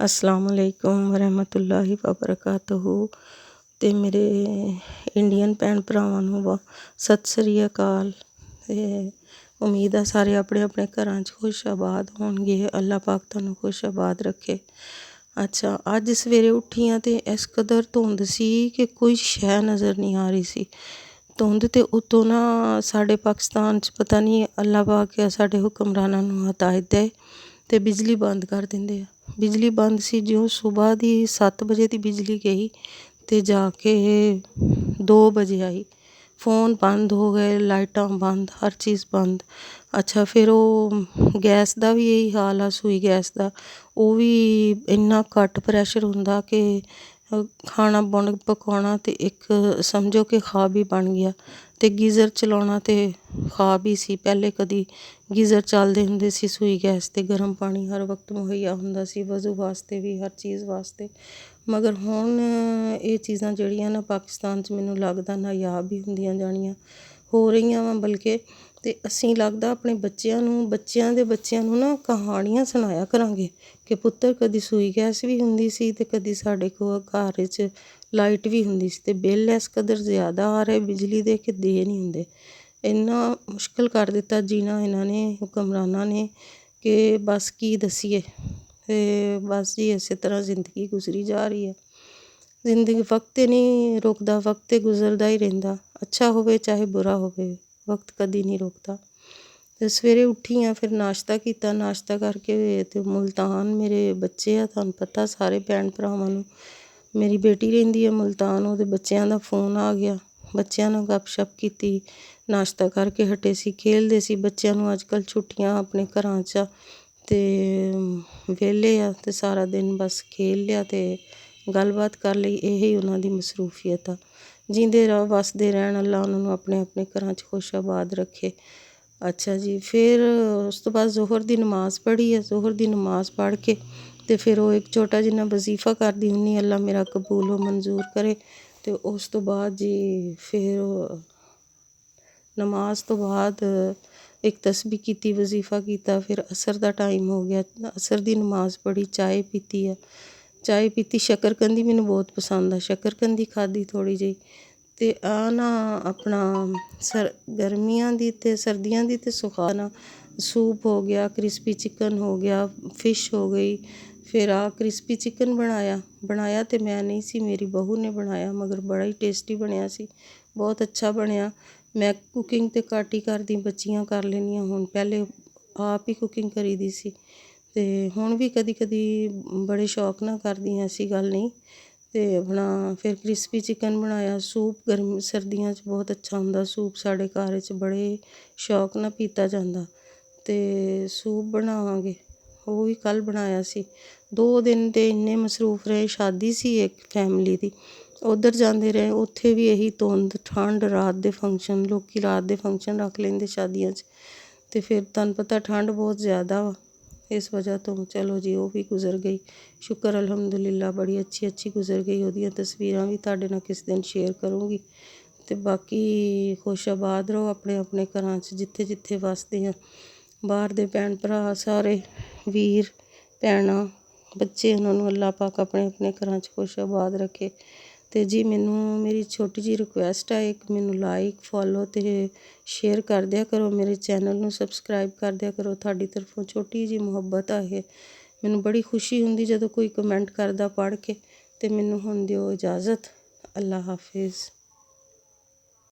अस्सलाम वालेकुम वरहमतुल्लाहि वबरकातुहू। ते मेरे इंडियन भैन भरावां नूं सत श्री अकाल। ते उम्मीद है सारे अपने अपने घरां च खुशाबाद होणगे। अल्लाह पाक तुहानूं खुशाबाद रखे। अच्छा, अज सवेरे उठी हाँ ते इस कदर धुंद सी कि कोई शै नज़र नहीं आ रही सी। धुंद ते उत्तों ना साढ़े पाकिस्तान च पता नहीं अल्लाह पाक साढ़े हुक्मरानां नूं हदायत दे ते बिजली बंद कर दिंदे आ। बिजली बंद सी, जिਉਂ सुबह दी 7 बजे दी बिजली गई ते जाके 2 बजे आई। फ़ोन बंद हो गए, लाइटां बंद, हर चीज़ बंद। अच्छा, फिर वो गैस दा भी यही हाल आ, सूई गैस दा ਉਹ ਵੀ ਇੰਨਾ ਘੱਟ ਪ੍ਰੈਸ਼ਰ ਹੁੰਦਾ ਕਿ ਖਾਣਾ ਪਕਾਉਣਾ ਤੇ ਇੱਕ ਸਮਝੋ ਕਿ ਖ਼ਾਬ ਹੀ ਬਣ ਗਿਆ। ਤੇ ਗੀਜ਼ਰ ਚਲਾਉਣਾ ਤੇ ਖ਼ਾਬ ਹੀ ਸੀ। ਪਹਿਲੇ ਕਦੀ ਗੀਜ਼ਰ ਚੱਲਦੇ ਹੁੰਦੇ ਸੀ ਸੂਈ ਗੈਸ ਤੇ ਗਰਮ ਪਾਣੀ ਹਰ ਵਕਤ ਮੁਹੱਈਆ ਹੁੰਦਾ ਸੀ, ਵਜ਼ੂ ਵਾਸਤੇ ਵੀ, ਹਰ ਚੀਜ਼ ਵਾਸਤੇ। ਮਗਰ ਹੁਣ ਇਹ ਚੀਜ਼ਾਂ ਜਿਹੜੀਆਂ ਨਾ ਪਾਕਿਸਤਾਨ 'ਚ ਮੈਨੂੰ ਲੱਗਦਾ ਨਾਯਾਬ ਹੀ ਹੁੰਦੀਆਂ ਜਾਣੀਆਂ, ਹੋ ਰਹੀਆਂ ਵਾ ਬਲਕਿ। ਤੇ ਅਸੀਂ ਲੱਗਦਾ ਆਪਣੇ ਬੱਚਿਆਂ ਨੂੰ, ਬੱਚਿਆਂ ਦੇ ਬੱਚਿਆਂ ਨੂੰ ਨਾ ਕਹਾਣੀਆਂ ਸੁਣਾਇਆ ਕਰਾਂਗੇ ਕਿ ਪੁੱਤਰ ਕਦੀ ਸੂਈ ਗੈਸ ਵੀ ਹੁੰਦੀ ਸੀ ਤੇ ਕਦੀ ਸਾਡੇ ਕੋਲ ਘਰ 'ਚ ਲਾਈਟ ਵੀ ਹੁੰਦੀ ਸੀ ਤੇ ਬਿੱਲ ਇਸ ਕਦਰ ਜ਼ਿਆਦਾ ਆ ਰਹੇ ਬਿਜਲੀ ਦੇ ਕਿ ਦੇ ਨਹੀਂ ਹੁੰਦੇ। ਇੰਨਾ ਮੁਸ਼ਕਿਲ ਕਰ ਦਿੱਤਾ ਜੀਣਾ ਇਹਨਾਂ ਨੇ, ਹੁਕਮਰਾਨਾਂ ਨੇ, ਕਿ ਬਸ ਕੀ ਦੱਸੀਏ। ਤੇ ਬਸ ਜੀ ਇਸੇ ਤਰ੍ਹਾਂ ਜ਼ਿੰਦਗੀ ਗੁਜ਼ਰੀ ਜਾ ਰਹੀ ਹੈ। ਜ਼ਿੰਦਗੀ ਵਕਤ 'ਤੇ ਨਹੀਂ ਰੁਕਦਾ, ਵਕਤ 'ਤੇ ਗੁਜ਼ਰਦਾ ਹੀ ਰਹਿੰਦਾ। ਅੱਛਾ ਹੋਵੇ ਚਾਹੇ ਬੁਰਾ ਹੋਵੇ, ਵਕਤ ਕਦੀ ਨਹੀਂ ਰੁਕਦਾ। ਤੇ ਸਵੇਰੇ ਉੱਠੀ ਹਾਂ, ਫਿਰ ਨਾਸ਼ਤਾ ਕੀਤਾ। ਨਾਸ਼ਤਾ ਕਰਕੇ ਤੇ ਮੁਲਤਾਨ ਮੇਰੇ ਬੱਚੇ ਆ, ਤੁਹਾਨੂੰ ਪਤਾ ਸਾਰੇ ਭੈਣ ਭਰਾਵਾਂ ਨੂੰ। ਮੇਰੀ ਬੇਟੀ ਰਹਿੰਦੀ ਹੈ ਮੁਲਤਾਨ, ਉਹਦੇ ਬੱਚਿਆਂ ਦਾ ਫੋਨ ਆ ਗਿਆ। ਬੱਚਿਆਂ ਨਾਲ ਗੱਪ ਸ਼ੱਪ ਕੀਤੀ, ਨਾਸ਼ਤਾ ਕਰਕੇ ਹਟੇ ਸੀ, ਖੇਲਦੇ ਸੀ। ਬੱਚਿਆਂ ਨੂੰ ਅੱਜ ਕੱਲ੍ਹ ਛੁੱਟੀਆਂ ਆਪਣੇ ਘਰਾਂ 'ਚ ਆ ਤੇ ਵਿਹਲੇ ਆ ਤੇ ਸਾਰਾ ਦਿਨ ਬਸ ਖੇਲ ਲਿਆ ਤੇ ਗੱਲਬਾਤ ਕਰ ਲਈ। ਇਹ ਉਹਨਾਂ ਦੀ ਮਸਰੂਫੀਅਤ ਆ। ਜੀਂਦੇ ਰਹੋ, ਵਸਦੇ ਰਹਿਣ, ਅੱਲਾ ਉਹਨਾਂ ਨੂੰ ਆਪਣੇ ਆਪਣੇ ਘਰਾਂ 'ਚ ਖੁਸ਼ਆਬਾਦ ਰੱਖੇ। ਅੱਛਾ ਜੀ, ਫਿਰ ਉਸ ਤੋਂ ਬਾਅਦ ਜ਼ੋਹਰ ਦੀ ਨਮਾਜ਼ ਪੜ੍ਹੀ ਹੈ। ਜ਼ੋਹਰ ਦੀ ਨਮਾਜ਼ ਪੜ੍ਹ ਕੇ ਤੇ ਫਿਰ ਉਹ ਇੱਕ ਛੋਟਾ ਜਿੰਨਾ ਵਜ਼ੀਫਾ ਕਰਦੀ ਹੁੰਦੀ, ਅੱਲਾ ਮੇਰਾ ਕਬੂਲ ਮਨਜ਼ੂਰ ਕਰੇ। ਤੇ ਉਸ ਤੋਂ ਬਾਅਦ ਜੀ ਫਿਰ ਨਮਾਜ਼ ਤੋਂ ਬਾਅਦ ਇੱਕ ਤਸਬੀਹ ਕੀਤੀ, ਵਜ਼ੀਫਾ ਕੀਤਾ। ਫਿਰ ਅਸਰ ਦਾ ਟਾਈਮ ਹੋ ਗਿਆ, ਅਸਰ ਦੀ ਨਮਾਜ਼ ਪੜ੍ਹੀ, ਚਾਏ ਪੀਤੀ ਆ। ਚਾਏ ਪੀਤੀ, ਸ਼ੱਕਰਕੰਦੀ ਮੈਨੂੰ ਬਹੁਤ ਪਸੰਦ ਆ, ਸ਼ੱਕਰਕੰਦੀ ਖਾਧੀ ਥੋੜ੍ਹੀ ਜਿਹੀ। ਤੇ ਆ ਨਾ ਆਪਣਾ ਗਰਮੀਆਂ ਦੀ ਅਤੇ ਸਰਦੀਆਂ ਦੀ ਅਤੇ ਸੁਹਾਨਾ ਸੂਪ ਹੋ ਗਿਆ, ਕ੍ਰਿਸਪੀ ਚਿਕਨ ਹੋ ਗਿਆ, ਫਿਸ਼ ਹੋ ਗਈ। ਫਿਰ ਆ ਕ੍ਰਿਸਪੀ ਚਿਕਨ ਬਣਾਇਆ ਤੇ ਮੈਂ ਨਹੀਂ ਸੀ, ਮੇਰੀ ਬਹੂ ਨੇ ਬਣਾਇਆ, ਮਗਰ ਬੜਾ ਹੀ ਟੇਸਟੀ ਬਣਿਆ ਸੀ, ਬਹੁਤ ਅੱਛਾ ਬਣਿਆ। ਮੈਂ ਕੁਕਿੰਗ ਤਾਂ ਘੱਟ ਹੀ ਕਰਦੀ, ਬੱਚੀਆਂ ਕਰ ਲੈਂਦੀਆਂ ਹੁਣ, ਪਹਿਲੇ ਆਪ ਹੀ ਕੁਕਿੰਗ ਕਰੀ ਦੀ ਸੀ ਤੇ ਹੁਣ ਵੀ ਕਦੀ ਕਦੀ ਬੜੇ ਸ਼ੌਕ ਨਾਲ ਕਰਦੀ ਹਾਂ, ਐਸੀ ਗੱਲ ਨਹੀਂ। ਤੇ ਆਪਣਾ ਫਿਰ ਕ੍ਰਿਸਪੀ ਚਿਕਨ ਬਣਾਇਆ। ਸੂਪ ਸਰਦੀਆਂ 'ਚ ਬਹੁਤ ਅੱਛਾ ਹੁੰਦਾ ਸੂਪ, ਸਾਡੇ ਘਰ 'ਚ ਬੜੇ ਸ਼ੌਕ ਨਾਲ ਪੀਤਾ ਜਾਂਦਾ। ਤੇ ਸੂਪ ਬਣਾਵਾਂਗੇ, ਉਹ ਵੀ ਕੱਲ੍ਹ ਬਣਾਇਆ ਸੀ। 2 ਦਿਨ ਤੇ ਇੰਨੇ ਮਸਰੂਫ ਰਹੇ। ਸ਼ਾਦੀ ਸੀ ਇੱਕ ਫੈਮਿਲੀ ਦੀ, ਉੱਧਰ ਜਾਂਦੇ ਰਹੇ, ਉੱਥੇ ਵੀ ਇਹੀ ਧੁੰਦ, ਠੰਡ, ਰਾਤ ਦੇ ਫੰਕਸ਼ਨ, ਲੋਕ ਰਾਤ ਦੇ ਫੰਕਸ਼ਨ ਰੱਖ ਲੈਂਦੇ ਸ਼ਾਦੀਆਂ 'ਚ। ਤੇ ਫਿਰ ਤੁਹਾਨੂੰ ਪਤਾ ਠੰਡ ਬਹੁਤ ਜ਼ਿਆਦਾ ਵਾ, ਇਸ ਵਜ੍ਹਾ ਤੋਂ ਚਲੋ ਜੀ ਉਹ ਵੀ ਗੁਜ਼ਰ ਗਈ। ਸ਼ੁਕਰ ਅਲਹਮਦੁਲਿਲਾ, ਬੜੀ ਅੱਛੀ ਗੁਜ਼ਰ ਗਈ। ਉਹਦੀਆਂ ਤਸਵੀਰਾਂ ਵੀ ਤੁਹਾਡੇ ਨਾਲ ਕਿਸੇ ਦਿਨ ਸ਼ੇਅਰ ਕਰੂੰਗੀ। ਤੇ ਬਾਕੀ ਖੁਸ਼ਆਬਾਦ ਰਹੋ ਆਪਣੇ ਆਪਣੇ ਘਰਾਂ 'ਚ, ਜਿੱਥੇ ਜਿੱਥੇ ਵਸਦੇ ਆ। ਬਾਹਰ ਦੇ ਭੈਣ ਭਰਾ ਸਾਰੇ, ਵੀਰ ਭੈਣਾਂ, ਬੱਚੇ, ਉਹਨਾਂ ਨੂੰ ਅੱਲਾਹ ਪਾਕ ਆਪਣੇ ਆਪਣੇ ਘਰਾਂ 'ਚ ਖੁਸ਼ਆਬਾਦ ਰੱਖੇ। ਤੇ ਜੀ ਮੈਨੂੰ ਮੇਰੀ ਛੋਟੀ ਜਿਹੀ ਰਿਕੁਐਸਟ ਹੈ, ਇੱਕ ਮੈਨੂੰ ਲਾਈਕ, ਫੋਲੋ ਅਤੇ ਸ਼ੇਅਰ ਕਰ ਦਿਆ ਕਰੋ। ਮੇਰੇ ਚੈਨਲ ਨੂੰ ਸਬਸਕ੍ਰਾਈਬ ਕਰ ਦਿਆ ਕਰੋ। ਤੁਹਾਡੀ ਤਰਫੋਂ ਛੋਟੀ ਜਿਹੀ ਮੁਹੱਬਤ ਆ ਇਹ। ਮੈਨੂੰ ਬੜੀ ਖੁਸ਼ੀ ਹੁੰਦੀ ਜਦੋਂ ਕੋਈ ਕਮੈਂਟ ਕਰਦਾ ਪੜ੍ਹ ਕੇ। ਤੇ ਮੈਨੂੰ ਹੁਣ ਦਿਓ ਇਜਾਜ਼ਤ। ਅੱਲਾ ਹਾਫਿਜ਼।